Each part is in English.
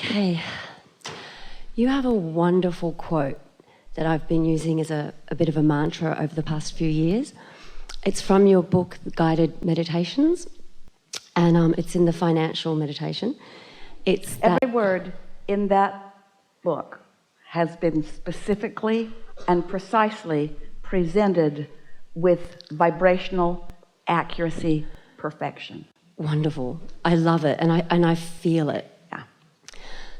Okay. You have a wonderful quote that I've been using as a bit of a mantra over the past few years. It's from your book, Guided Meditations, and it's in the financial meditation. It's every word in that book has been specifically and precisely presented with vibrational accuracy, perfection. Wonderful. I love it, and I feel it. Yeah.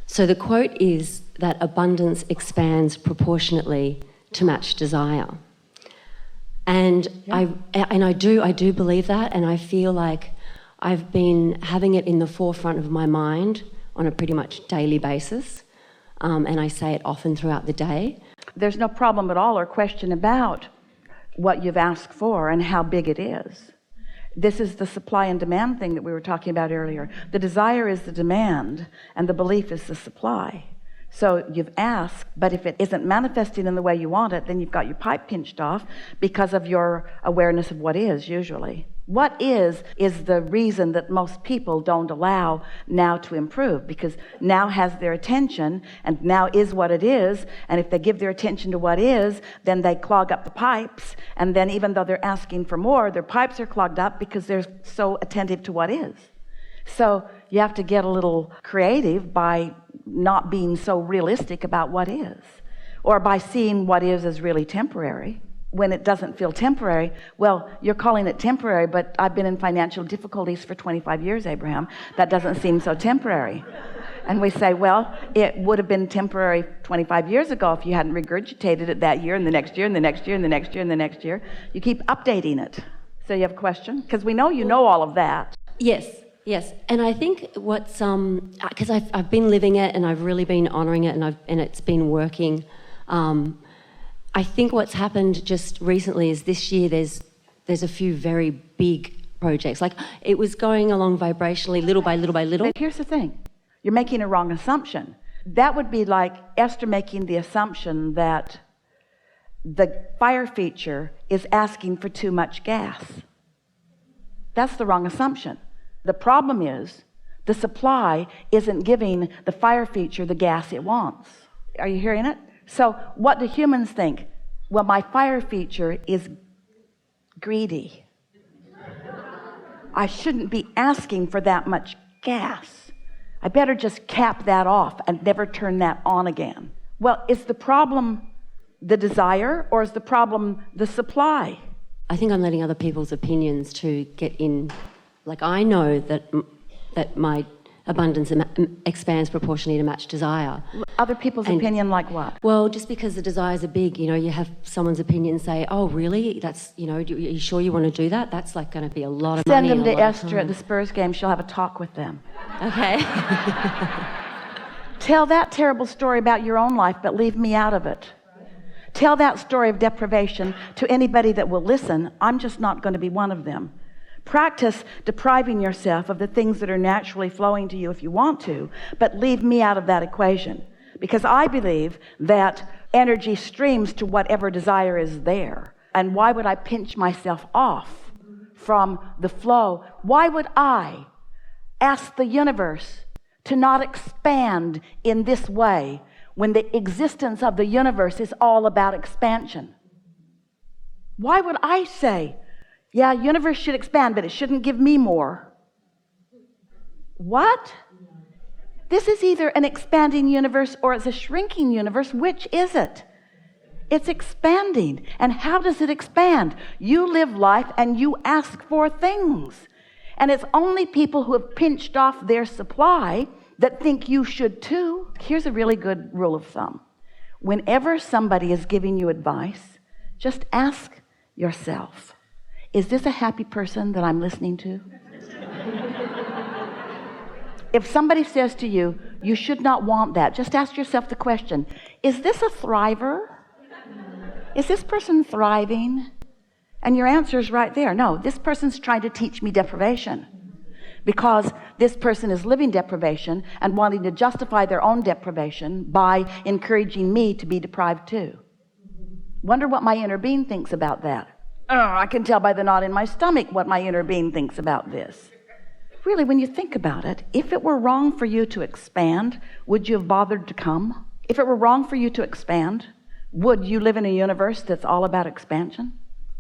So the quote is that abundance expands proportionately to match desire. And yeah. I do believe that, and I feel like I've been having it in the forefront of my mind on a pretty much daily basis, and I say it often throughout the day. There's no problem at all or question about what you've asked for and how big it is. This is the supply and demand thing that we were talking about earlier. The desire is the demand and the belief is the supply. So you've asked, but if it isn't manifesting in the way you want it, then you've got your pipe pinched off because of your awareness of what is usually. What is the reason that most people don't allow now to improve, because now has their attention and now is what it is, and if they give their attention to what is, then they clog up the pipes, and then even though they're asking for more, their pipes are clogged up because they're so attentive to what is. So you have to get a little creative by not being so realistic about what is, or by seeing what is as really temporary. When it doesn't feel temporary, well, you're calling it temporary, but I've been in financial difficulties for 25 years, Abraham. That doesn't seem so temporary. And we say, well, it would have been temporary 25 years ago if you hadn't regurgitated it that year and the next year and the next year and the next year and the next year. You keep updating it. So you have a question? Because we know you know all of that. Yes. And I think what's because I've been living it and I've really been honoring it, and it's been working. I think what's happened just recently is this year there's a few very big projects. Like, it was going along vibrationally little by little by little. But here's the thing. You're making a wrong assumption. That would be like Esther making the assumption that the fire feature is asking for too much gas. That's the wrong assumption. The problem is the supply isn't giving the fire feature the gas it wants. Are you hearing it? So what do humans think? Well, my fire feature is greedy. I shouldn't be asking for that much gas. I better just cap that off and never turn that on again. Well, is the problem the desire, or is the problem the supply? I think I'm letting other people's opinions to get in. Like, I know that my abundance expands proportionally to match desire. Other people's opinion, like what? Well, just because the desires are big, you have someone's opinion say, oh, really? That's, are you sure you want to do that? That's like going to be a lot of money. Send them to Esther at the Spurs game. She'll have a talk with them. Okay. Tell that terrible story about your own life, but leave me out of it. Tell that story of deprivation to anybody that will listen. I'm just not going to be one of them. Practice depriving yourself of the things that are naturally flowing to you if you want to, but leave me out of that equation, because I believe that energy streams to whatever desire is there. And why would I pinch myself off from the flow? Why would I ask the universe to not expand in this way when the existence of the universe is all about expansion? Why would I say, yeah, universe should expand, but it shouldn't give me more? What? This is either an expanding universe or it's a shrinking universe. Which is it? It's expanding. And how does it expand? You live life and you ask for things. And it's only people who have pinched off their supply that think you should too. Here's a really good rule of thumb. Whenever somebody is giving you advice, just ask yourself, is this a happy person that I'm listening to? If somebody says to you, you should not want that, just ask yourself the question, is this a thriver? Is this person thriving? And your answer is right there. No, this person's trying to teach me deprivation, because this person is living deprivation and wanting to justify their own deprivation by encouraging me to be deprived too. Wonder what my inner being thinks about that. Oh, I can tell by the knot in my stomach what my inner being thinks about this. really, when you think about it, if it were wrong for you to expand, would you have bothered to come? If it were wrong for you to expand, would you live in a universe that's all about expansion?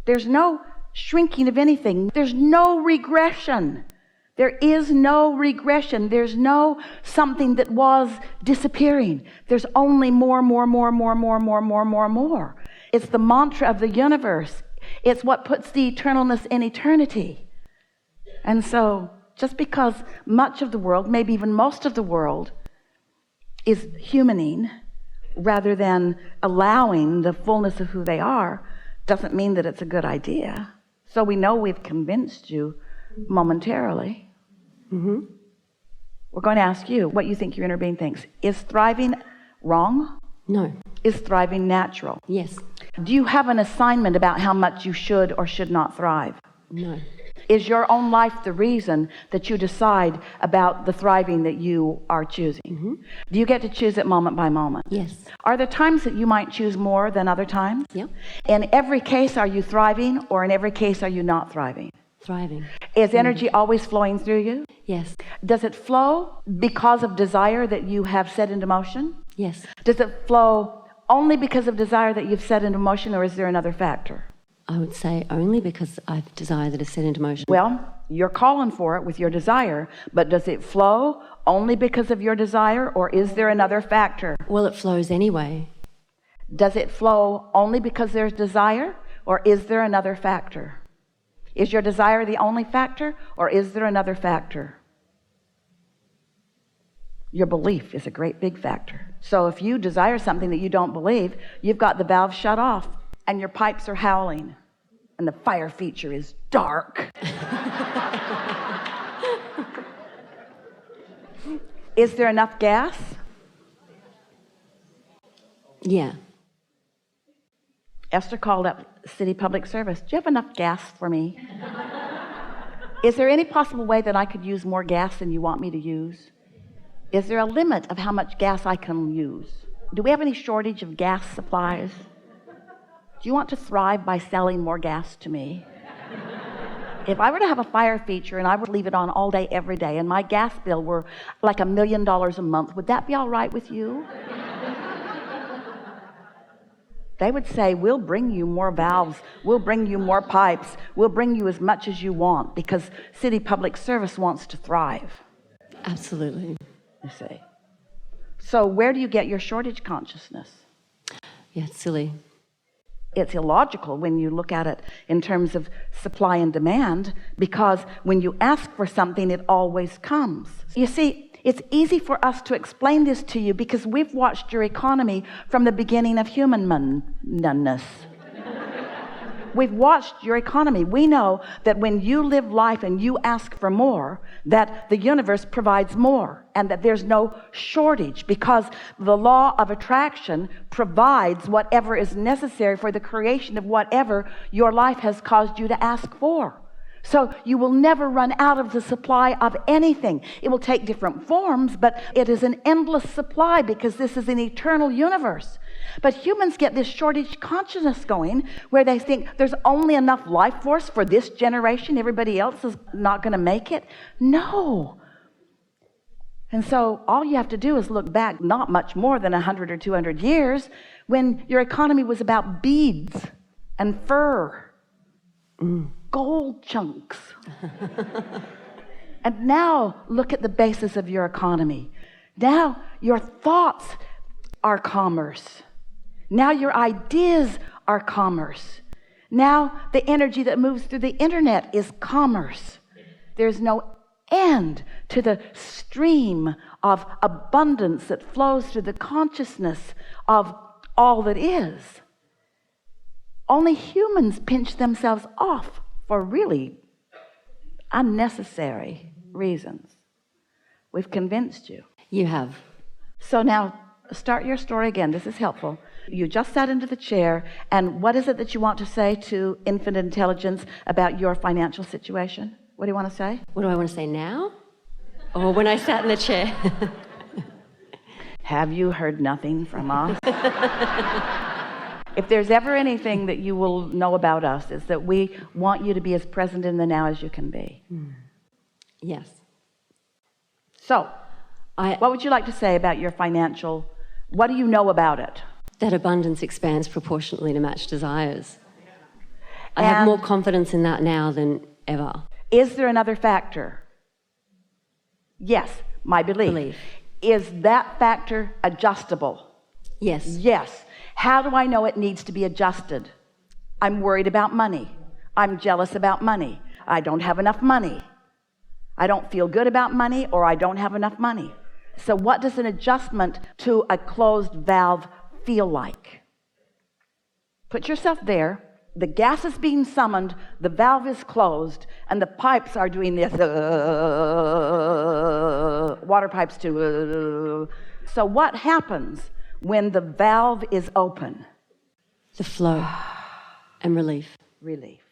There's no shrinking of anything. There's no regression. There is no regression. There's no something that was disappearing. There's only more. It's the mantra of the universe. It's what puts the eternalness in eternity. And so, just because much of the world, maybe even most of the world, is humaning rather than allowing the fullness of who they are, doesn't mean that it's a good idea. So we know we've convinced you momentarily. Mm-hmm. We're going to ask you what you think your inner being thinks. Is thriving wrong? No. Is thriving natural? Yes. Do you have an assignment about how much you should or should not thrive? No. Is your own life the reason that you decide about the thriving that you are choosing? Mm-hmm. Do you get to choose it moment by moment? Yes. Are there times that you might choose more than other times? Yep. In every case, are you thriving, or in every case, are you not thriving? Thriving. Is energy always flowing through you? Yes. Does it flow because of desire that you have set into motion? Yes. Does it flow only because of desire that you've set into motion, or is there another factor? I would say only because I've desire that is set into motion. Well, you're calling for it with your desire, but does it flow only because of your desire, or is there another factor? Well, it flows anyway. Does it flow only because there's desire, or is there another factor? Is your desire the only factor, or is there another factor? Your belief is a great big factor. So if you desire something that you don't believe, you've got the valve shut off and your pipes are howling and the fire feature is dark. Is there enough gas? Yeah. Esther called up City Public Service. Do you have enough gas for me? Is there any possible way that I could use more gas than you want me to use? Is there a limit of how much gas I can use? Do we have any shortage of gas supplies? Do you want to thrive by selling more gas to me? If I were to have a fire feature and I would leave it on all day, every day, and my gas bill were like $1 million a month, would that be all right with you? They would say, we'll bring you more valves, we'll bring you more pipes, we'll bring you as much as you want, because City Public Service wants to thrive. Absolutely. You see. So where do you get your shortage consciousness? Yeah, it's silly. It's illogical when you look at it in terms of supply and demand, because when you ask for something, it always comes. You see, it's easy for us to explain this to you because we've watched your economy from the beginning of humanness. We've watched your economy. We know that when you live life and you ask for more, that the universe provides more and that there's no shortage, because the law of attraction provides whatever is necessary for the creation of whatever your life has caused you to ask for. So you will never run out of the supply of anything. It will take different forms, but it is an endless supply because this is an eternal universe. But humans get this shortage consciousness going where they think there's only enough life force for this generation. Everybody else is not going to make it. No. And so all you have to do is look back not much more than 100 or 200 years when your economy was about beads and fur. Gold chunks. And now look at the basis of your economy. Now your thoughts are commerce. Now your ideas are commerce. Now the energy that moves through the internet is commerce. There's no end to the stream of abundance that flows through the consciousness of all that is. Only humans pinch themselves off for really unnecessary reasons. We've convinced you. You have. So now start your story again. This is helpful. You just sat into the chair, and what is it that you want to say to infinite intelligence about your financial situation? What do you want to say? What do I want to say now? Or when I sat in the chair? Have you heard nothing from us? If there's ever anything that you will know about us, is that we want you to be as present in the now as you can be. Yes. So, what would you like to say about your financial, what do you know about it? That abundance expands proportionately to match desires. I have more confidence in that now than ever. Is there another factor? Yes, my belief. Is that factor adjustable? Yes. Yes. How do I know it needs to be adjusted? I'm worried about money. I'm jealous about money. I don't have enough money. I don't feel good about money, or I don't have enough money. So what does an adjustment to a closed valve feel like? Put yourself there. The gas is being summoned, the valve is closed, and the pipes are doing this, water pipes too. So what happens when the valve is open? The flow and relief. Relief.